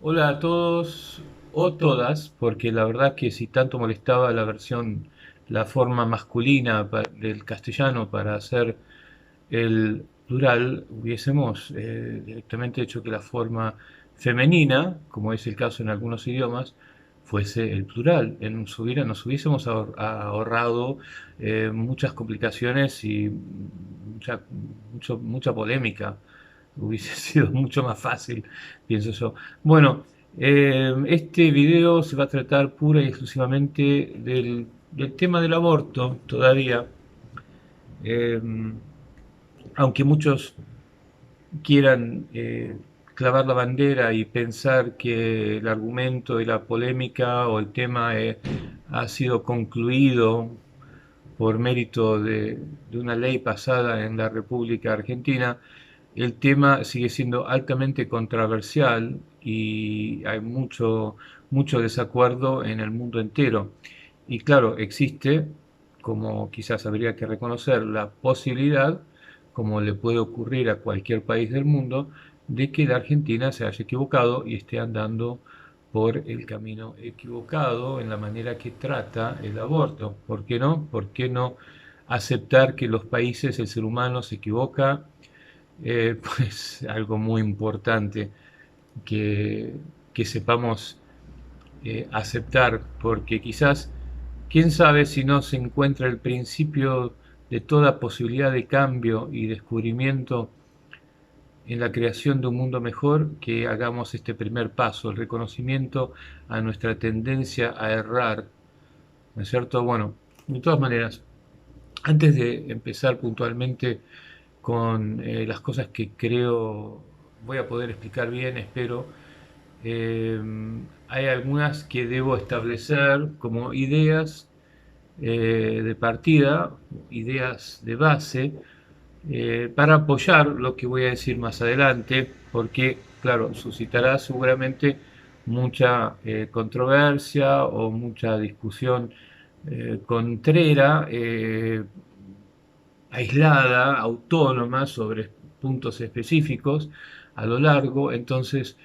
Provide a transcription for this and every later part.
Hola a todos o todas, porque la verdad que si tanto molestaba la forma masculina del castellano para hacer el plural, hubiésemos directamente hecho que la forma femenina, como es el caso en algunos idiomas, fuese el plural. Nos hubiésemos ahorrado muchas complicaciones y mucha polémica. Hubiese sido mucho más fácil, pienso yo. Bueno, este video se va a tratar pura y exclusivamente del tema del aborto todavía. Eh, Aunque muchos quieran clavar la bandera y pensar que el argumento y la polémica o el tema ha sido concluido por mérito de una ley pasada en la República Argentina, el tema sigue siendo altamente controversial y hay mucho desacuerdo en el mundo entero. Y claro, existe, como quizás habría que reconocer, la posibilidad, como le puede ocurrir a cualquier país del mundo, de que la Argentina se haya equivocado y esté andando por el camino equivocado en la manera que trata el aborto. ¿Por qué no? ¿Por qué no aceptar que los países el ser humano se equivoca? Pues algo muy importante que, que sepamos aceptar, porque quizás, quién sabe si no se encuentra el principio de toda posibilidad de cambio y descubrimiento en la creación de un mundo mejor, que hagamos este primer paso, el reconocimiento a nuestra tendencia a errar, ¿no es cierto? Bueno, de todas maneras, antes de empezar puntualmente con las cosas que creo voy a poder explicar bien, espero, eh, hay algunas que debo establecer como ideas de partida, ideas de base, para apoyar lo que voy a decir más adelante, porque, claro, suscitará seguramente mucha controversia o mucha discusión contrera, aislada, autónoma sobre puntos específicos a lo largo, entonces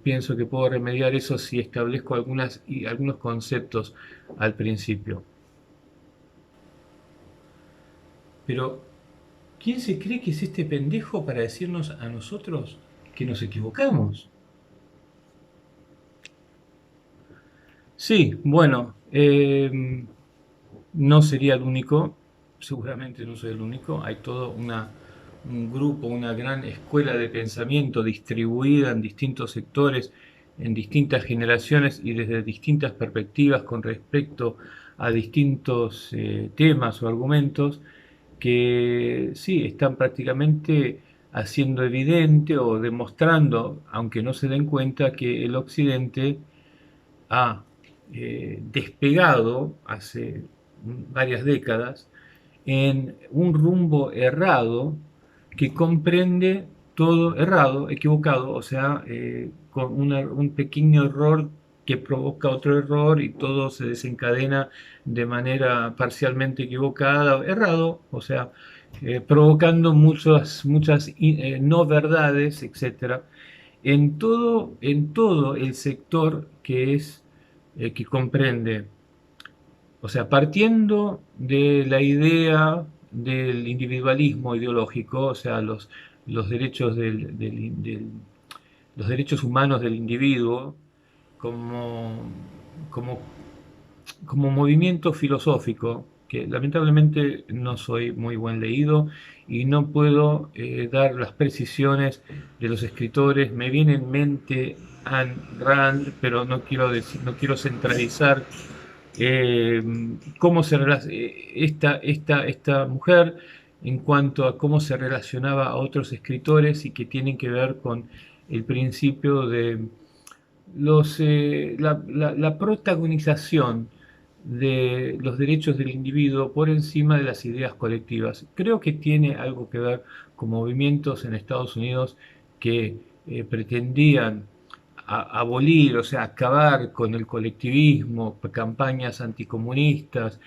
pienso que puedo remediar eso si establezco algunos conceptos al principio. Pero ¿quién se cree que es este pendejo para decirnos a nosotros que nos equivocamos? Sí, bueno, no sería el único, seguramente no soy el único, hay todo un grupo, una gran escuela de pensamiento distribuida en distintos sectores, en distintas generaciones y desde distintas perspectivas con respecto a distintos temas o argumentos que sí están prácticamente haciendo evidente o demostrando, aunque no se den cuenta, que el Occidente ha despegado hace varias décadas en un rumbo errado que comprende todo errado, equivocado, o sea, con un pequeño error que provoca otro error y todo se desencadena de manera parcialmente equivocada, errado, o sea, provocando muchas no verdades, etcétera, en todo el sector que comprende, o sea, partiendo de la idea del individualismo ideológico, o sea, los derechos los derechos humanos del individuo como, como, como movimiento filosófico, que lamentablemente no soy muy buen leído y no puedo dar las precisiones de los escritores. Me viene en mente Ayn Rand, pero no quiero centralizar eh, cómo esta mujer en cuanto a cómo se relacionaba a otros escritores y que tienen que ver con el principio de la protagonización de los derechos del individuo por encima de las ideas colectivas. Creo que tiene algo que ver con movimientos en Estados Unidos que pretendían abolir, o sea, acabar con el colectivismo, campañas anticomunistas,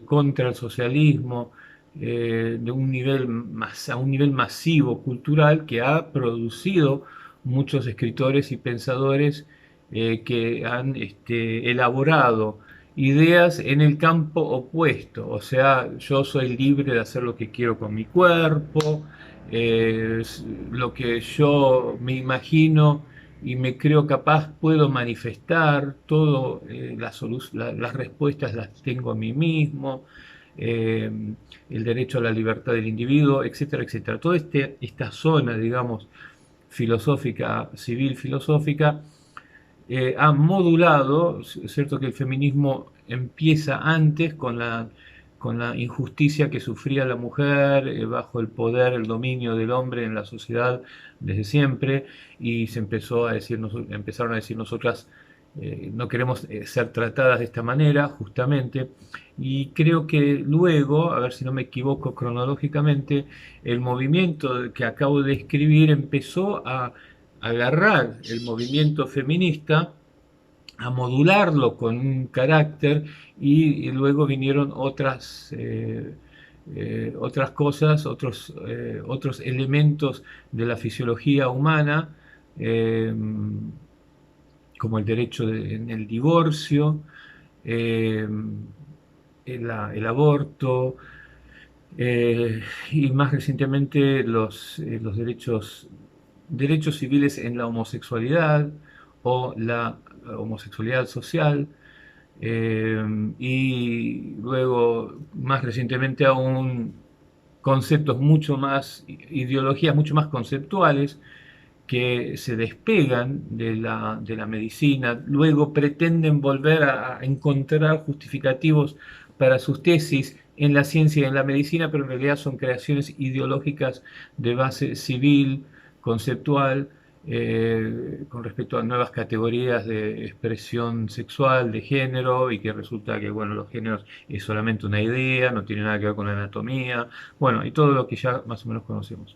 contra el socialismo, a un nivel masivo, cultural, que ha producido muchos escritores y pensadores que han elaborado ideas en el campo opuesto, o sea, yo soy libre de hacer lo que quiero con mi cuerpo, lo que yo me imagino y me creo capaz puedo manifestar, todo, las respuestas las tengo a mí mismo, eh, el derecho a la libertad del individuo, etcétera, etcétera. Toda esta zona, digamos, filosófica, civil filosófica, ha modulado, es cierto que el feminismo empieza antes con la injusticia que sufría la mujer bajo el poder, el dominio del hombre en la sociedad desde siempre, y se empezó a decir, empezaron a decir nosotras no queremos ser tratadas de esta manera, justamente, y creo que luego, a ver si no me equivoco cronológicamente, el movimiento que acabo de escribir empezó a agarrar el movimiento feminista, a modularlo con un carácter y luego vinieron otras cosas, otros elementos de la fisiología humana, eh, como el derecho en el divorcio, eh, el aborto, y más recientemente los derechos civiles en la homosexualidad o la homosexualidad social, y luego más recientemente aún conceptos mucho más, ideologías mucho más conceptuales que se despegan de la medicina, luego pretenden volver a encontrar justificativos para sus tesis en la ciencia y en la medicina, pero en realidad son creaciones ideológicas de base civil, conceptual, con respecto a nuevas categorías de expresión sexual, de género, y que resulta que, bueno, los géneros es solamente una idea, no tiene nada que ver con la anatomía, bueno, y todo lo que ya más o menos conocemos.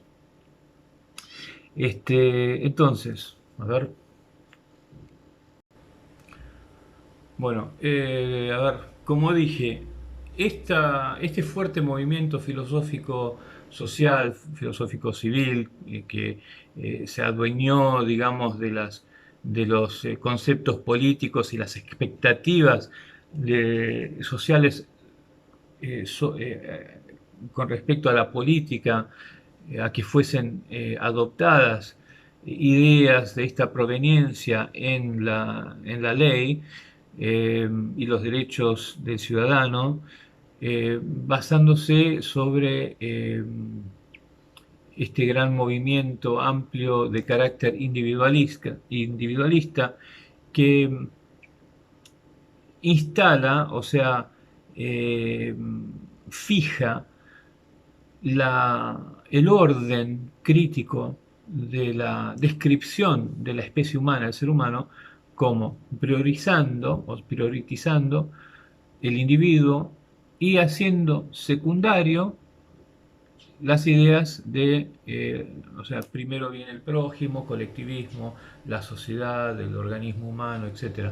Entonces, a ver, bueno, a ver, como dije, este fuerte movimiento filosófico social, filosófico civil, que se adueñó, digamos, de los conceptos políticos y las expectativas sociales con respecto a la política, a que fuesen adoptadas ideas de esta proveniencia en la ley, y los derechos del ciudadano, basándose sobre este gran movimiento amplio de carácter individualista que instala, o sea, eh, fija el orden crítico de la descripción de la especie humana, del ser humano, como priorizando o prioritizando el individuo y haciendo secundario las ideas o sea, primero viene el prójimo, colectivismo, la sociedad, el organismo humano, etc.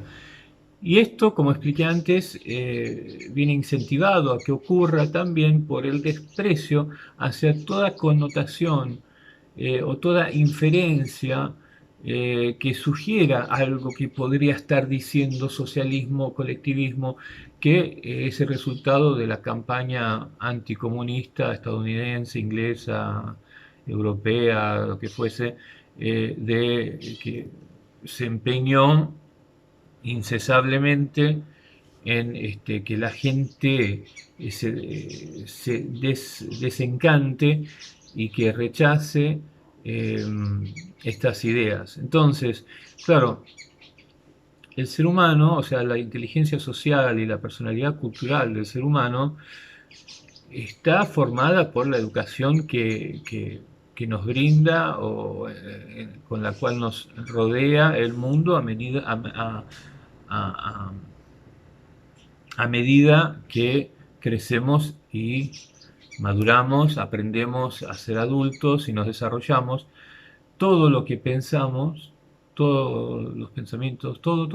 Y esto, como expliqué antes, viene incentivado a que ocurra también por el desprecio hacia toda connotación o toda inferencia que sugiera algo que podría estar diciendo socialismo, colectivismo, que es el resultado de la campaña anticomunista estadounidense, inglesa, europea, lo que fuese, que se empeñó incesablemente en que la gente desencante y que rechace eh, estas ideas. Entonces, claro, el ser humano, o sea, la inteligencia social y la personalidad cultural del ser humano está formada por la educación que nos brinda o con la cual nos rodea el mundo a- a medida que crecemos y maduramos, aprendemos a ser adultos y nos desarrollamos. Todo lo que pensamos todos los pensamientos, todo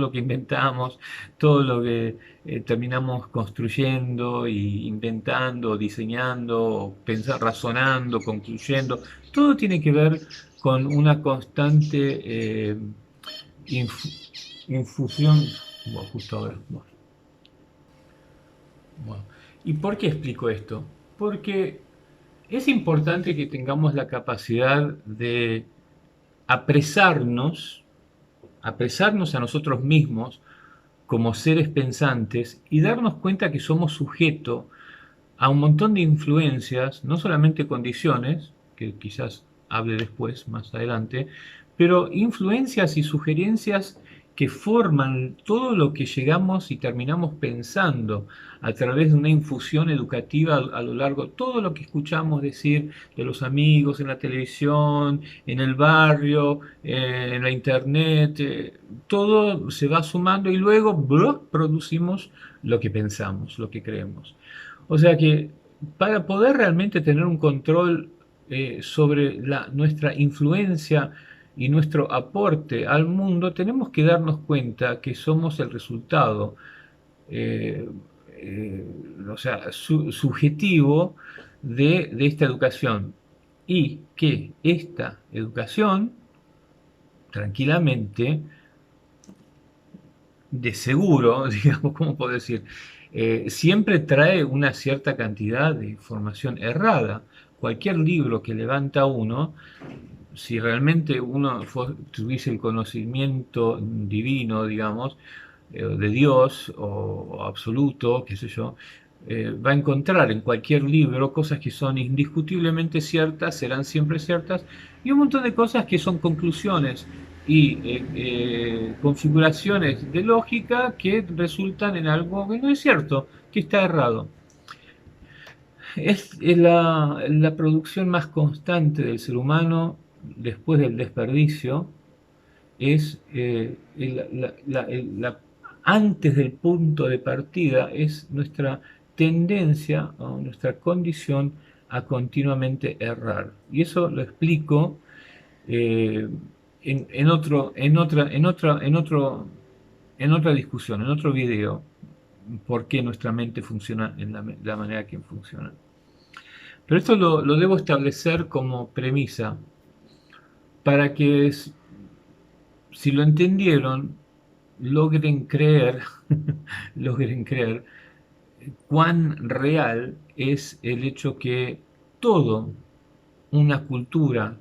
lo que inventamos, todo lo que terminamos construyendo y inventando, diseñando, pensar, razonando, concluyendo, todo tiene que ver con una constante infusión. Bueno, justo ahora. Bueno. ¿Y por qué explico esto? Porque es importante que tengamos la capacidad de apresarnos, apresarnos a nosotros mismos como seres pensantes y darnos cuenta que somos sujetos a un montón de influencias, no solamente condiciones, que quizás hable después, más adelante, pero influencias y sugerencias que forman todo lo que llegamos y terminamos pensando a través de una infusión educativa a lo largo, todo lo que escuchamos decir de los amigos en la televisión, en el barrio, en la internet, todo se va sumando y luego producimos lo que pensamos, lo que creemos. O sea que para poder realmente tener un control sobre nuestra influencia y nuestro aporte al mundo, tenemos que darnos cuenta que somos el resultado, eh, o sea, subjetivo de esta educación y que esta educación, tranquilamente, de seguro, digamos, ¿cómo puedo decir? Siempre trae una cierta cantidad de información errada. Cualquier libro que levanta uno, si realmente uno tuviese el conocimiento divino, digamos, de Dios o absoluto, qué sé yo, va a encontrar en cualquier libro cosas que son indiscutiblemente ciertas, serán siempre ciertas, y un montón de cosas que son conclusiones y configuraciones de lógica que resultan en algo que no es cierto, que está errado. Es la producción más constante del ser humano después del desperdicio, es antes del punto de partida, es nuestra tendencia o nuestra condición a continuamente errar. Y eso lo explico eh, en otra discusión, en otro video, por qué nuestra mente funciona en la manera que funciona. Pero esto lo debo establecer como premisa para que, si lo entendieron, logren creer, logren creer cuán real es el hecho que todo una cultura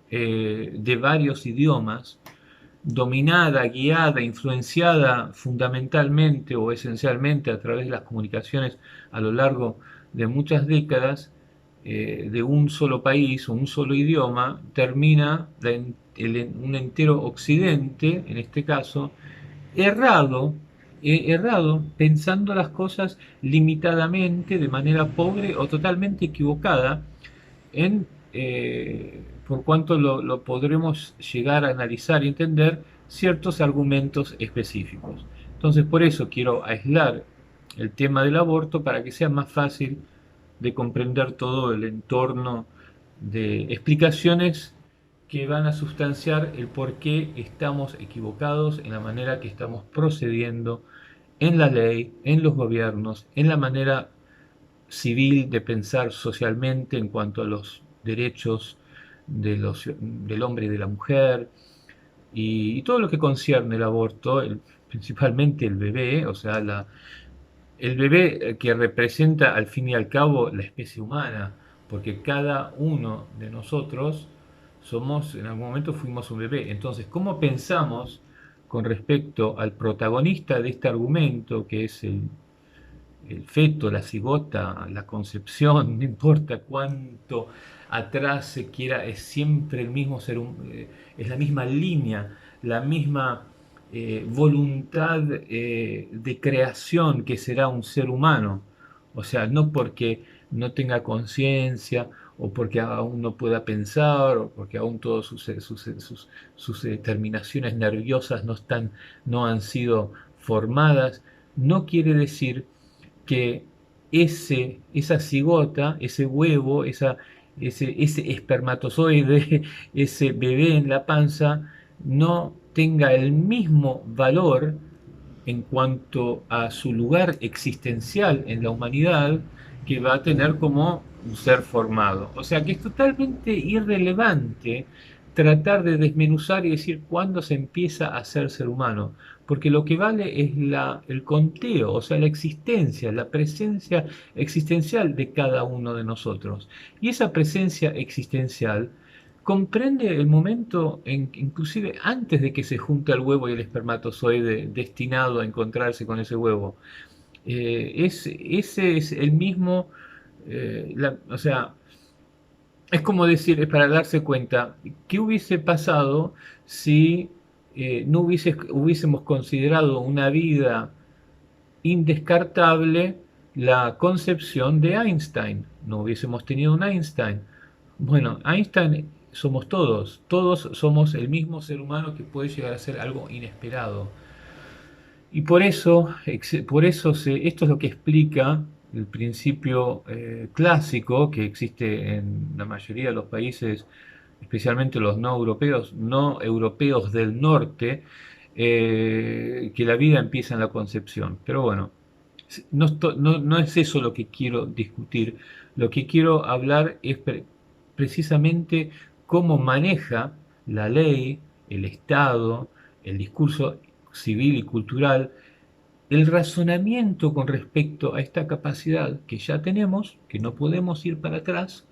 de varios idiomas, dominada, guiada, influenciada fundamentalmente o esencialmente a través de las comunicaciones a lo largo de muchas décadas, de un solo país o un solo idioma, termina un entero occidente, en este caso, errado, errado, pensando las cosas limitadamente, de manera pobre o totalmente equivocada, por cuanto lo podremos llegar a analizar y entender ciertos argumentos específicos. Entonces, por eso quiero aislar el tema del aborto para que sea más fácil de comprender todo el entorno de explicaciones que van a sustanciar el por qué estamos equivocados en la manera que estamos procediendo en la ley, en los gobiernos, en la manera civil de pensar socialmente en cuanto a los derechos del hombre y de la mujer y todo lo que concierne el aborto, principalmente el bebé, o sea, el bebé que representa al fin y al cabo la especie humana, porque cada uno de nosotros somos, en algún momento fuimos un bebé. Entonces, ¿cómo pensamos con respecto al protagonista de este argumento, que es el feto, la cigota, la concepción, no importa cuánto atrás se quiera, es siempre el mismo ser, es la misma línea, la misma voluntad de creación que será un ser humano. O sea, no porque no tenga conciencia o porque aún no pueda pensar o porque aún todas sus terminaciones nerviosas no han sido formadas, no quiere decir que esa cigota, ese huevo, ese espermatozoide, ese bebé en la panza, no tenga el mismo valor en cuanto a su lugar existencial en la humanidad que va a tener como un ser formado. O sea que es totalmente irrelevante tratar de desmenuzar y decir cuándo se empieza a ser ser humano, porque lo que vale es el conteo, o sea, la existencia, la presencia existencial de cada uno de nosotros. Y esa presencia existencial comprende el momento, inclusive antes de que se junta el huevo y el espermatozoide destinado a encontrarse con ese huevo. Ese es el mismo, o sea, es como decir, es para darse cuenta, ¿qué hubiese pasado si no hubiésemos considerado una vida indescartable la concepción de Einstein? No hubiésemos tenido un Einstein. Bueno, Einstein somos todos, todos somos el mismo ser humano que puede llegar a ser algo inesperado. Y esto es lo que explica el principio clásico que existe en la mayoría de los países, especialmente los no europeos del norte, que la vida empieza en la concepción. Pero bueno, no es eso lo que quiero discutir. Lo que quiero hablar es precisamente cómo maneja la ley, el Estado, el discurso civil y cultural, el razonamiento con respecto a esta capacidad que ya tenemos, que no podemos ir para atrás.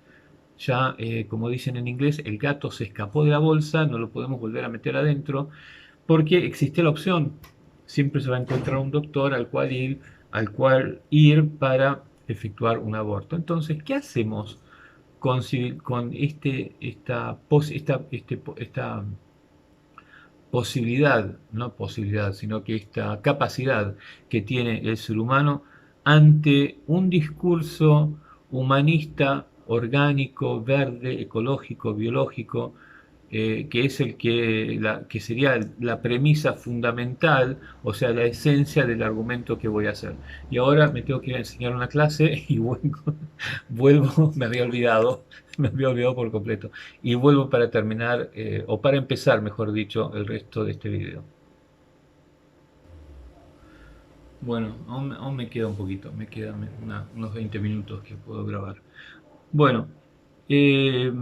Ya, como dicen en inglés, el gato se escapó de la bolsa, no lo podemos volver a meter adentro, porque existe la opción. Siempre se va a encontrar un doctor al cual ir para efectuar un aborto. Entonces, ¿qué hacemos con esta posibilidad, no posibilidad, sino que esta capacidad que tiene el ser humano ante un discurso humanista, orgánico, verde, ecológico, biológico, que es que sería la premisa fundamental, o sea, la esencia del argumento que voy a hacer? Y ahora me tengo que ir a enseñar una clase y vuelvo, me había olvidado por completo, y vuelvo para terminar, o para empezar, mejor dicho, el resto de este video. Bueno, aún me queda un poquito, me quedan unos 20 minutos que puedo grabar. Bueno, eh,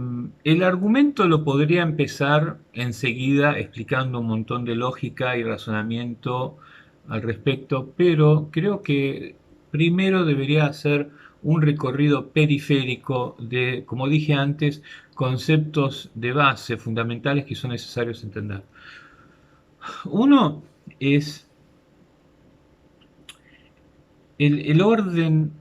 el argumento lo podría empezar enseguida explicando un montón de lógica y razonamiento al respecto, pero creo que primero debería hacer un recorrido periférico de, como dije antes, conceptos de base fundamentales que son necesarios entender. Uno es el orden,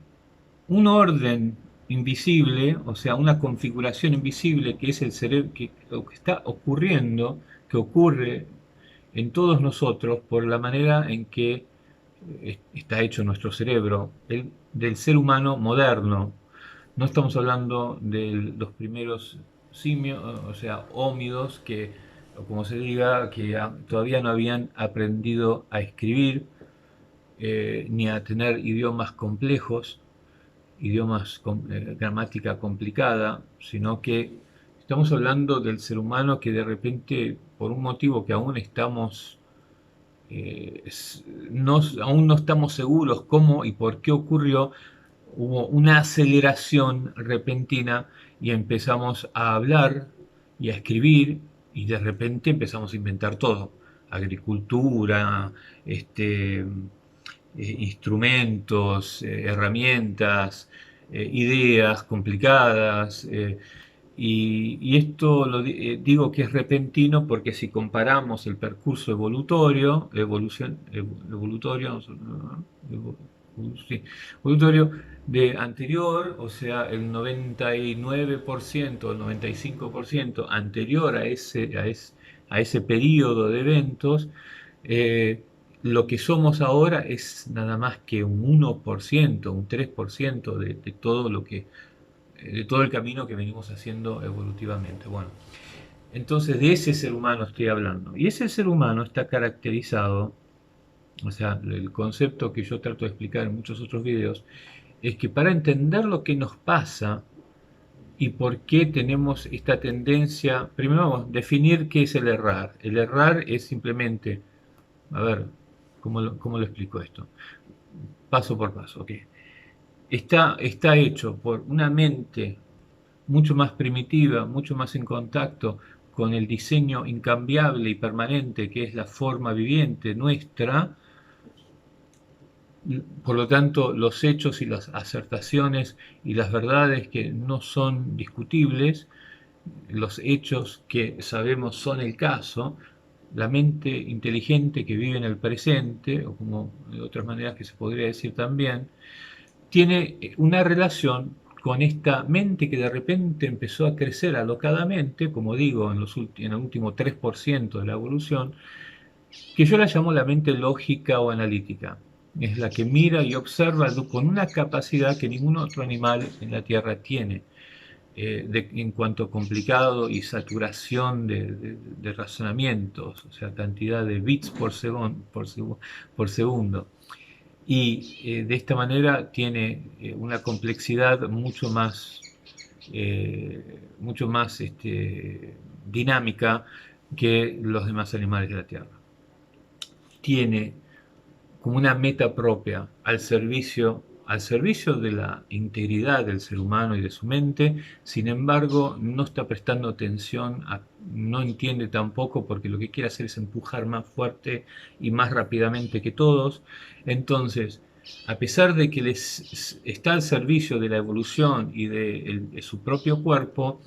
un orden invisible, o sea, una configuración invisible que es el cerebro, que lo que está ocurriendo, que ocurre en todos nosotros por la manera en que está hecho nuestro cerebro, del ser humano moderno. No estamos hablando de los primeros simios, o sea, hómidos, o como se diga, que todavía no habían aprendido a escribir, ni a tener idiomas complejos, idiomas con gramática complicada, sino que estamos hablando del ser humano que de repente, por un motivo que aún estamos, aún no estamos seguros cómo y por qué ocurrió, hubo una aceleración repentina y empezamos a hablar y a escribir y de repente empezamos a inventar todo: agricultura, instrumentos, herramientas, ideas complicadas. Y esto digo que es repentino porque si comparamos el percurso sí, evolutorio de anterior, o sea, el 99%, el 95% anterior a ese periodo de eventos, eh, lo que somos ahora es nada más que un 1%, un 3% de todo de todo el camino que venimos haciendo evolutivamente. Bueno, entonces de ese ser humano estoy hablando. Y ese ser humano está caracterizado, o sea, el concepto que yo trato de explicar en muchos otros videos, es que para entender lo que nos pasa y por qué tenemos esta tendencia. Primero vamos a definir qué es el errar. El errar es simplemente, a ver, ¿cómo lo explico esto? Paso por paso, ok. Está hecho por una mente mucho más primitiva, mucho más en contacto con el diseño incambiable y permanente que es la forma viviente nuestra. Por lo tanto, los hechos y las acertaciones y las verdades que no son discutibles, los hechos que sabemos son el caso, la mente inteligente que vive en el presente, o como de otras maneras que se podría decir también, tiene una relación con esta mente que de repente empezó a crecer alocadamente, como digo, en el último 3% de la evolución, que yo la llamo la mente lógica o analítica. Es la que mira y observa con una capacidad que ningún otro animal en la Tierra tiene, en cuanto a complicado y saturación de razonamientos, o sea, cantidad de bits por segundo. Y de esta manera tiene una complejidad mucho más dinámica que los demás animales de la Tierra. Tiene como una meta propia al servicio de la integridad del ser humano y de su mente. Sin embargo, no está prestando atención, no entiende tampoco, porque lo que quiere hacer es empujar más fuerte y más rápidamente que todos. Entonces, a pesar de que está al servicio de la evolución y de su propio cuerpo,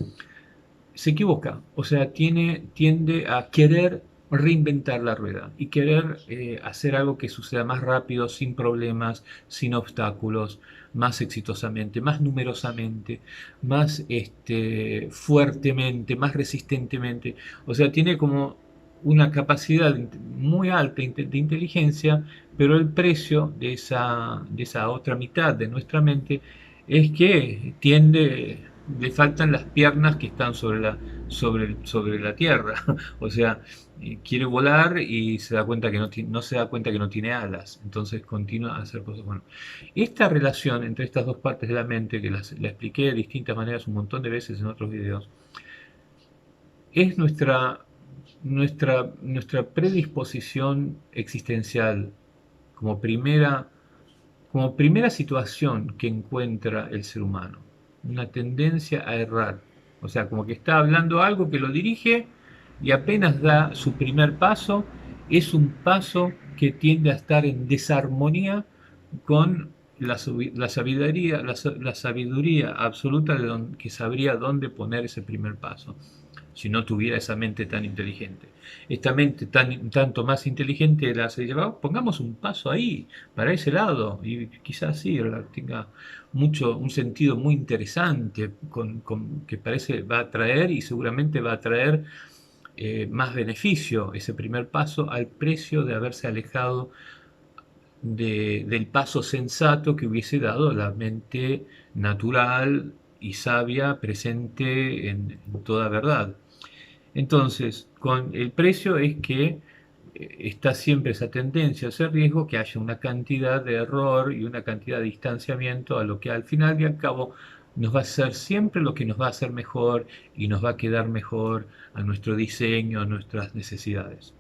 se equivoca, o sea, tiende a querer reinventar la rueda y querer hacer algo que suceda más rápido, sin problemas, sin obstáculos, más exitosamente, más numerosamente, más fuertemente, más resistentemente. O sea, tiene como una capacidad muy alta de inteligencia, pero el precio de esa otra mitad de nuestra mente es que le faltan las piernas que están sobre la tierra. O sea, quiere volar y se da cuenta que no se da cuenta que no tiene alas. Entonces continúa a hacer cosas. Bueno, esta relación entre estas dos partes de la mente, que la expliqué de distintas maneras un montón de veces en otros videos, es nuestra predisposición existencial como primera situación que encuentra el ser humano, una tendencia a errar. O sea, como que está hablando algo que lo dirige y apenas da su primer paso, es un paso que tiende a estar en desarmonía con la sabiduría absoluta que sabría dónde poner ese primer paso si no tuviera esa mente tan inteligente. Esta mente tanto más inteligente la hace llevar, pongamos un paso ahí, para ese lado, y quizás sí, tenga un sentido muy interesante, que parece va a traer y seguramente va a traer más beneficio ese primer paso al precio de haberse alejado del paso sensato que hubiese dado la mente natural y sabia presente en toda verdad. Entonces, con el precio es que está siempre esa tendencia, ese riesgo que haya una cantidad de error y una cantidad de distanciamiento a lo que al final y al cabo nos va a hacer siempre lo que nos va a hacer mejor y nos va a quedar mejor a nuestro diseño, a nuestras necesidades.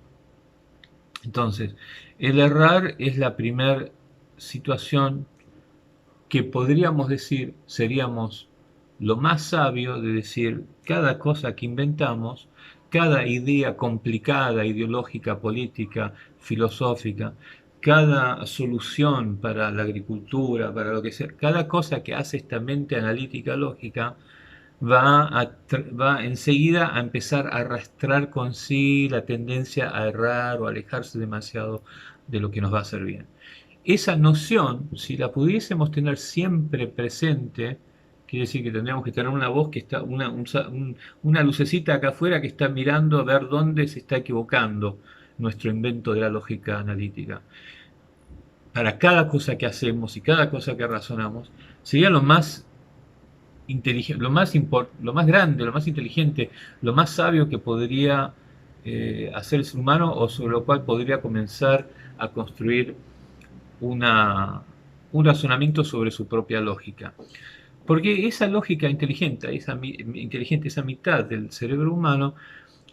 Entonces, el errar es la primera situación que podríamos decir seríamos lo más sabio de decir cada cosa que inventamos, cada idea complicada, ideológica, política, filosófica, cada solución para la agricultura, para lo que sea, cada cosa que hace esta mente analítica lógica va enseguida a empezar a arrastrar con sí la tendencia a errar o a alejarse demasiado de lo que nos va a hacer bien. Esa noción, si la pudiésemos tener siempre presente, quiere decir que tendríamos que tener una voz que está, una lucecita acá afuera que está mirando a ver dónde se está equivocando nuestro invento de la lógica analítica. Para cada cosa que hacemos y cada cosa que razonamos, sería lo más inteligente, lo más grande, lo más inteligente, lo más sabio que podría hacer el ser humano, o sobre lo cual podría comenzar a construir un razonamiento sobre su propia lógica. Porque esa lógica inteligente, inteligente, esa mitad del cerebro humano,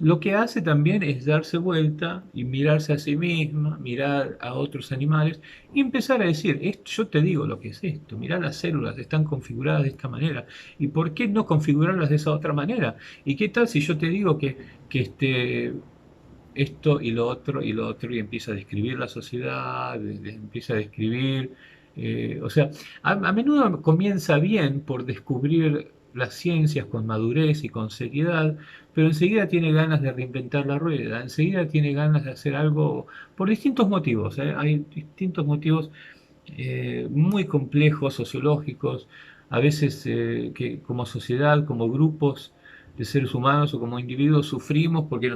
lo que hace también es darse vuelta y mirarse a sí misma, mirar a otros animales y empezar a decir, yo te digo lo que es esto, mirá las células, están configuradas de esta manera, ¿y por qué no configurarlas de esa otra manera? ¿Y qué tal si yo te digo que esto y lo otro y lo otro y empieza a describir la sociedad, empieza a describir, o sea, a menudo comienza bien por descubrir las ciencias con madurez y con seriedad, pero enseguida tiene ganas de reinventar la rueda, enseguida tiene ganas de hacer algo por distintos motivos, ¿eh? Hay distintos motivos muy complejos, sociológicos, a veces que como sociedad, como grupos de seres humanos o como individuos sufrimos porque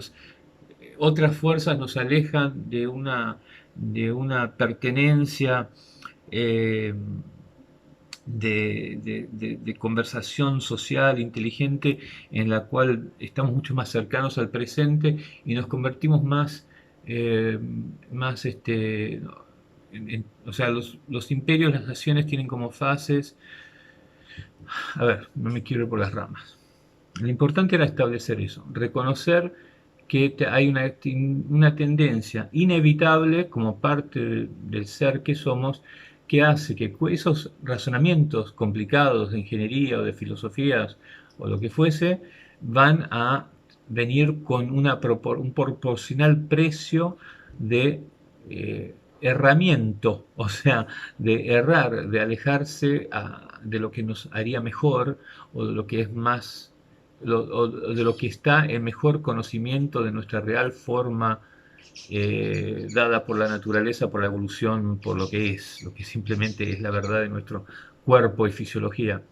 otras fuerzas nos alejan de una pertenencia eh, de conversación social inteligente en la cual estamos mucho más cercanos al presente y nos convertimos más o sea, los imperios, las naciones tienen como fases. A ver, no me quiero ir por las ramas. Lo importante era establecer eso, reconocer que hay una tendencia inevitable como parte del ser que somos que hace que esos razonamientos complicados de ingeniería o de filosofías o lo que fuese van a venir con un proporcional precio de erramiento, o sea, de errar, de alejarse de lo que nos haría mejor o de lo que es más o de lo que está en mejor conocimiento de nuestra real forma dada por la naturaleza, por la evolución, por lo que simplemente es la verdad de nuestro cuerpo y fisiología,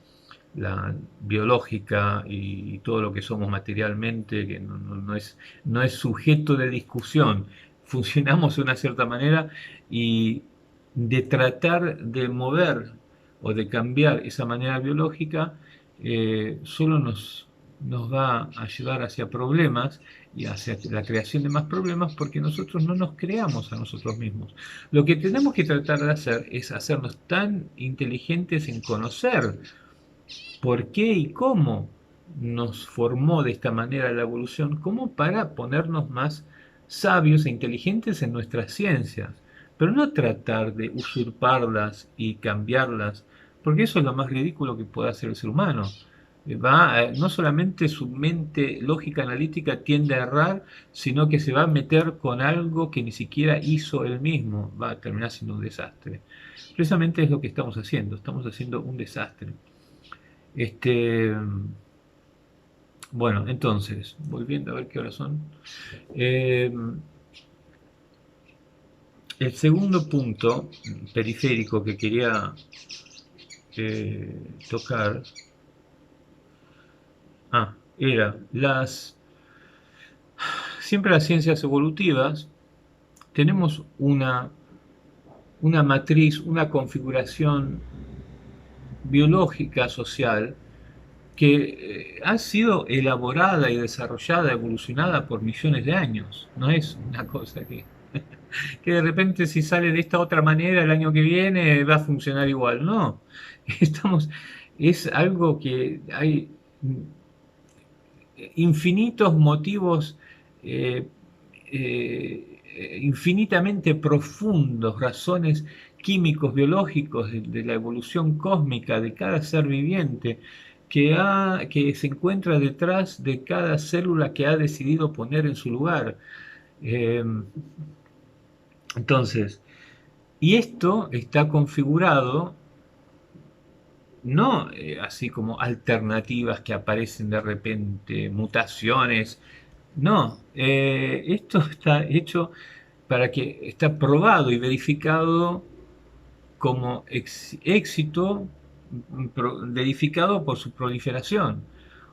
la biológica y todo lo que somos materialmente, que no es sujeto de discusión. Funcionamos de una cierta manera y de tratar de mover o de cambiar esa manera biológica solo nos va a llevar hacia problemas y hacia la creación de más problemas porque nosotros no nos creamos a nosotros mismos. Lo que tenemos que tratar de hacer es hacernos tan inteligentes en conocer por qué y cómo nos formó de esta manera la evolución, como para ponernos más sabios e inteligentes en nuestras ciencias, pero no tratar de usurparlas y cambiarlas, porque eso es lo más ridículo que puede hacer el ser humano. No solamente su mente lógica analítica tiende a errar, sino que se va a meter con algo que ni siquiera hizo él mismo, va a terminar siendo un desastre. Precisamente es lo que estamos haciendo un desastre. Este, bueno, entonces, volviendo a ver qué horas son. Eh, el segundo punto periférico que quería tocar era siempre las ciencias evolutivas tenemos una matriz, una configuración biológica social que ha sido elaborada y desarrollada, evolucionada por millones de años. No es una cosa que de repente si sale de esta otra manera el año que viene va a funcionar igual. No, es algo que hay infinitos motivos eh, infinitamente profundos, razones químicos, biológicos de la evolución cósmica de cada ser viviente que se encuentra detrás de cada célula que ha decidido poner en su lugar. Eh, entonces, y esto está configurado no así como alternativas que aparecen de repente, mutaciones. No, esto está hecho está probado y verificado como éxito, verificado por su proliferación.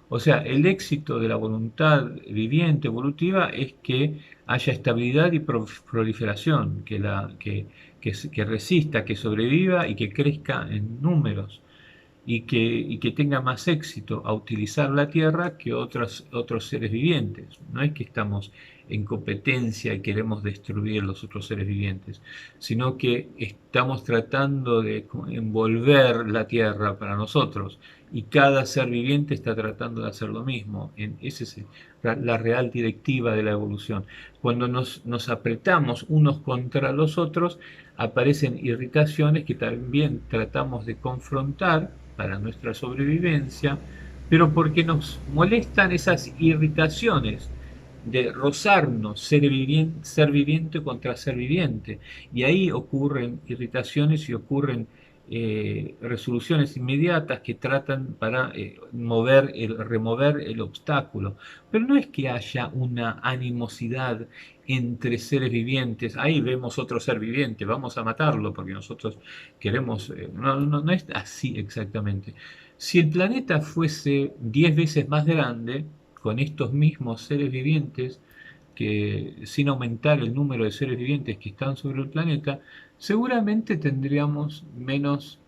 O sea, el éxito de la voluntad viviente evolutiva es que haya estabilidad y proliferación, que resista, que sobreviva y que crezca en números y que tenga más éxito a utilizar la Tierra que otros seres vivientes. No es que estamos en competencia y queremos destruir los otros seres vivientes, sino que estamos tratando de envolver la Tierra para nosotros y cada ser viviente está tratando de hacer lo mismo. Esa es la real directiva de la evolución. Cuando nos apretamos unos contra los otros, aparecen irritaciones que también tratamos de confrontar para nuestra sobrevivencia, pero porque nos molestan esas irritaciones de rozarnos ser viviente contra ser viviente. Y ahí ocurren irritaciones y ocurren resoluciones inmediatas que tratan para remover el obstáculo. Pero no es que haya una animosidad entre seres vivientes. Ahí vemos otro ser viviente, vamos a matarlo porque nosotros queremos. No es así exactamente. Si el planeta fuese 10 veces más grande, con estos mismos seres vivientes, que sin aumentar el número de seres vivientes que están sobre el planeta, seguramente tendríamos menos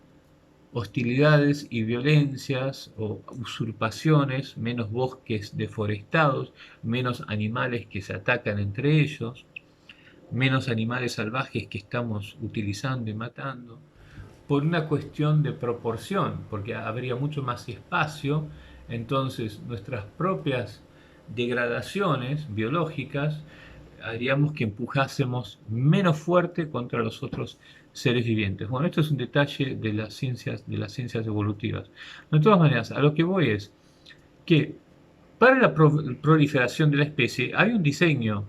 hostilidades y violencias o usurpaciones, menos bosques deforestados, menos animales que se atacan entre ellos, menos animales salvajes que estamos utilizando y matando, por una cuestión de proporción, porque habría mucho más espacio, entonces nuestras propias degradaciones biológicas haríamos que empujásemos menos fuerte contra los otros seres vivientes. Bueno, esto es un detalle de las ciencias evolutivas. De todas maneras, a lo que voy es que para la proliferación de la especie hay un diseño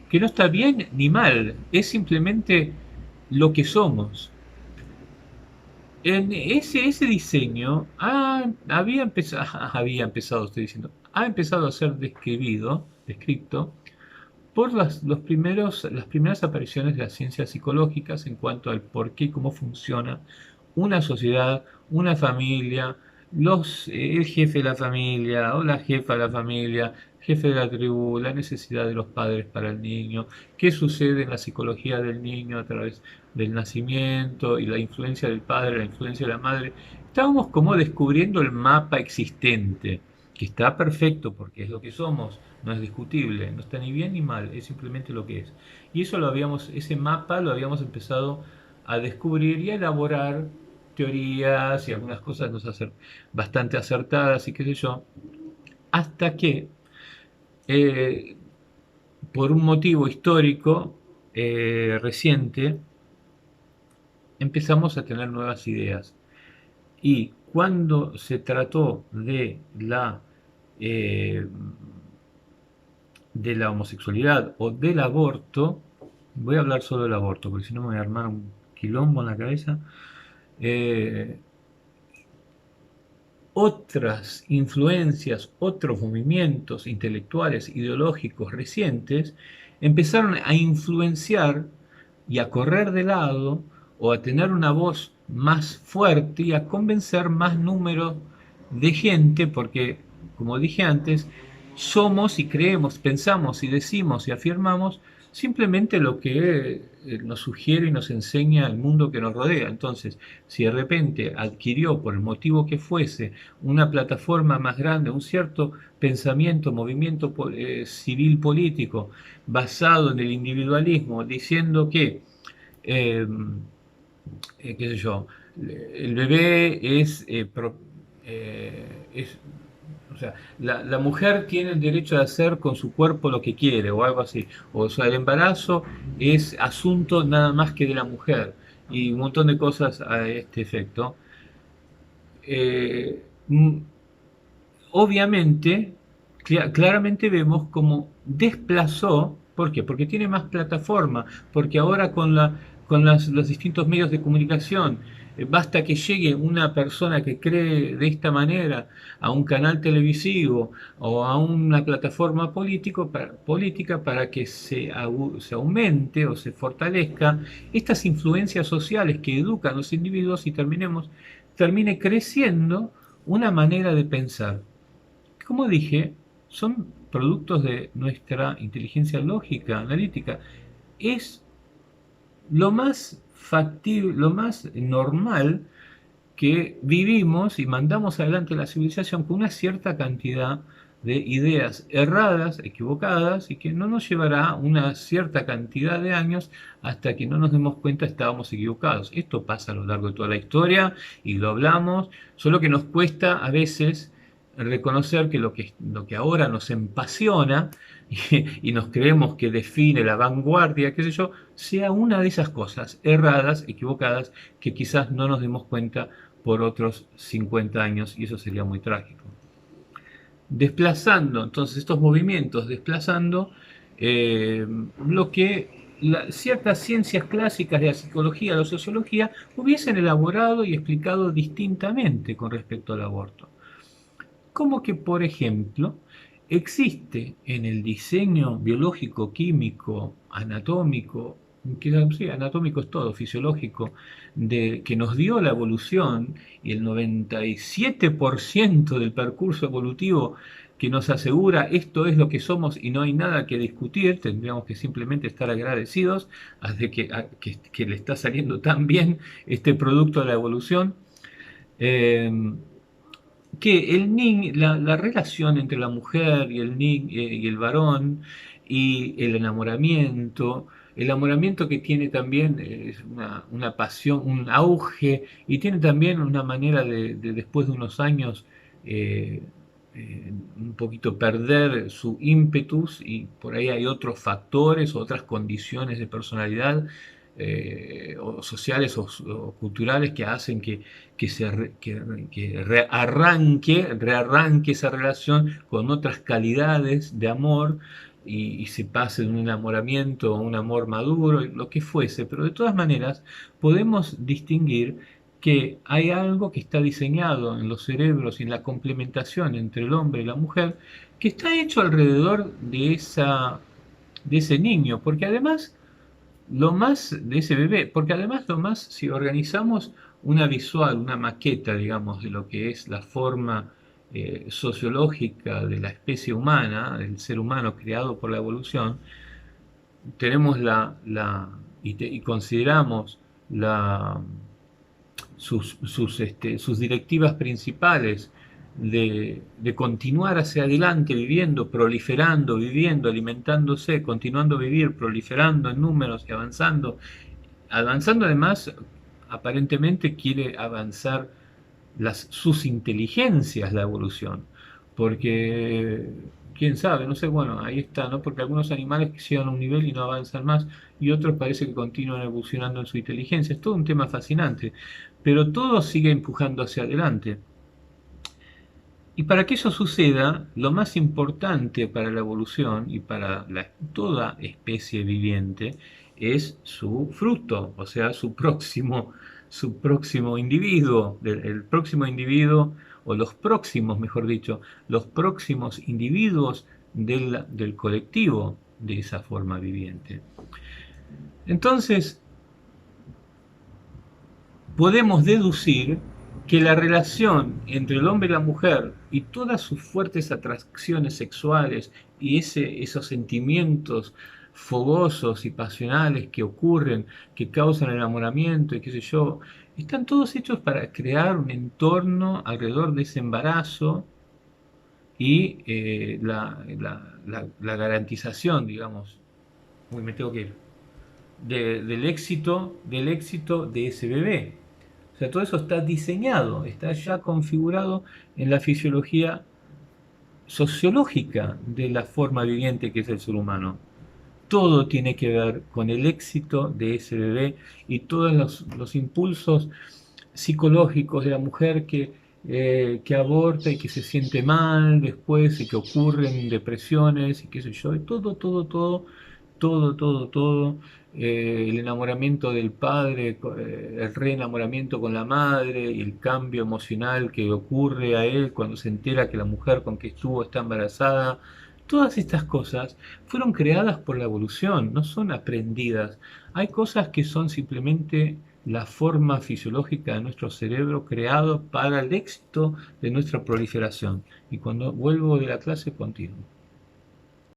que no está bien ni mal, es simplemente lo que somos. En ese diseño ha empezado a ser descrito por las primeras apariciones de las ciencias psicológicas en cuanto al por qué y cómo funciona una sociedad, una familia, el jefe de la familia o la jefa de la familia, jefe de la tribu, la necesidad de los padres para el niño, qué sucede en la psicología del niño a través del nacimiento y la influencia del padre, la influencia de la madre. Estábamos como descubriendo el mapa existente, que está perfecto porque es lo que somos, no es discutible, no está ni bien ni mal, es simplemente lo que es. Y ese mapa lo habíamos empezado a descubrir y a elaborar teorías y algunas cosas bastante acertadas y qué sé yo, hasta que eh, por un motivo histórico reciente empezamos a tener nuevas ideas. Y cuando se trató eh, de la homosexualidad o del aborto, voy a hablar solo del aborto, porque si no me voy a armar un quilombo en la cabeza, eh, otras influencias, otros movimientos intelectuales, ideológicos recientes, empezaron a influenciar y a correr de lado o a tener una voz más fuerte y a convencer más número de gente, porque, como dije antes, somos y creemos, pensamos y decimos y afirmamos simplemente lo que nos sugiere y nos enseña el mundo que nos rodea. Entonces, si de repente adquirió, por el motivo que fuese, una plataforma más grande, un cierto pensamiento, movimiento civil político basado en el individualismo, diciendo que, eh, qué sé yo, el bebé es o sea, la mujer tiene el derecho de hacer con su cuerpo lo que quiere o algo así. O sea, el embarazo es asunto nada más que de la mujer y un montón de cosas a este efecto. Eh, mm, Obviamente, claramente vemos cómo desplazó, ¿por qué? Porque tiene más plataforma, porque ahora los distintos medios de comunicación, basta que llegue una persona que cree de esta manera a un canal televisivo o a una plataforma política para que se aumente o se fortalezca estas influencias sociales que educan a los individuos y termine creciendo una manera de pensar. Como dije, son productos de nuestra inteligencia lógica, analítica. Es lo más factible, lo más normal que vivimos y mandamos adelante la civilización con una cierta cantidad de ideas erradas, equivocadas, y que no nos llevará una cierta cantidad de años hasta que no nos demos cuenta estábamos equivocados. Esto pasa a lo largo de toda la historia y lo hablamos, solo que nos cuesta a veces reconocer que lo que ahora nos empasiona y nos creemos que define la vanguardia, qué sé yo, sea una de esas cosas erradas, equivocadas, que quizás no nos demos cuenta por otros 50 años, y eso sería muy trágico. Desplazando entonces estos movimientos, desplazando eh, lo que ciertas ciencias clásicas de la psicología, de la sociología, hubiesen elaborado y explicado distintamente con respecto al aborto. Como que, por ejemplo, existe en el diseño biológico, químico, anatómico, que sí, anatómico es todo, fisiológico, que nos dio la evolución, y el 97% del percurso evolutivo que nos asegura esto es lo que somos y no hay nada que discutir, tendríamos que simplemente estar agradecidos de que le está saliendo tan bien este producto de la evolución. Eh, que la relación entre la mujer y y el varón y el enamoramiento que tiene también una pasión, un auge, y tiene también una manera después de unos años eh, un poquito perder su ímpetus, y por ahí hay otros factores, otras condiciones de personalidad o sociales o culturales que hacen que rearranque esa relación con otras calidades de amor, y se pase de un enamoramiento a un amor maduro, lo que fuese, pero de todas maneras podemos distinguir que hay algo que está diseñado en los cerebros y en la complementación entre el hombre y la mujer, que está hecho alrededor de ese niño, porque además lo más de ese bebé, porque además lo más, si organizamos una visual, una maqueta, digamos, de lo que es la forma sociológica de la especie humana, del ser humano creado por la evolución, tenemos y consideramos la, sus directivas principales de continuar hacia adelante viviendo, proliferando, viviendo, alimentándose, continuando a vivir, proliferando en números y avanzando. Avanzando además, aparentemente quiere avanzar sus inteligencias, la evolución, porque quién sabe, no sé, bueno, ahí está, ¿no? Porque algunos animales llegan a un nivel y no avanzan más, y otros parece que continúan evolucionando en su inteligencia. Es todo un tema fascinante, pero todo sigue empujando hacia adelante. Y para que eso suceda, lo más importante para la evolución y para toda especie viviente es su fruto, o sea, su próximo individuo, el próximo individuo, o los próximos, mejor dicho, los próximos individuos del colectivo de esa forma viviente. Entonces, podemos deducir que la relación entre el hombre y la mujer y todas sus fuertes atracciones sexuales y esos sentimientos fogosos y pasionales que ocurren, que causan el enamoramiento y qué sé yo, están todos hechos para crear un entorno alrededor de ese embarazo y la garantización, digamos, uy, me tengo que ir, del éxito de ese bebé. O sea, todo eso está diseñado, está ya configurado en la fisiología sociológica de la forma viviente que es el ser humano. Todo tiene que ver con el éxito de ese bebé y todos los impulsos psicológicos de la mujer que aborta y que se siente mal después y que ocurren depresiones y qué sé yo, y todo, el enamoramiento del padre, el reenamoramiento con la madre y el cambio emocional que ocurre a él cuando se entera que la mujer con que estuvo está embarazada. Todas estas cosas fueron creadas por la evolución, no son aprendidas. Hay cosas que son simplemente la forma fisiológica de nuestro cerebro creado para el éxito de nuestra proliferación. Y cuando vuelvo de la clase, continúo.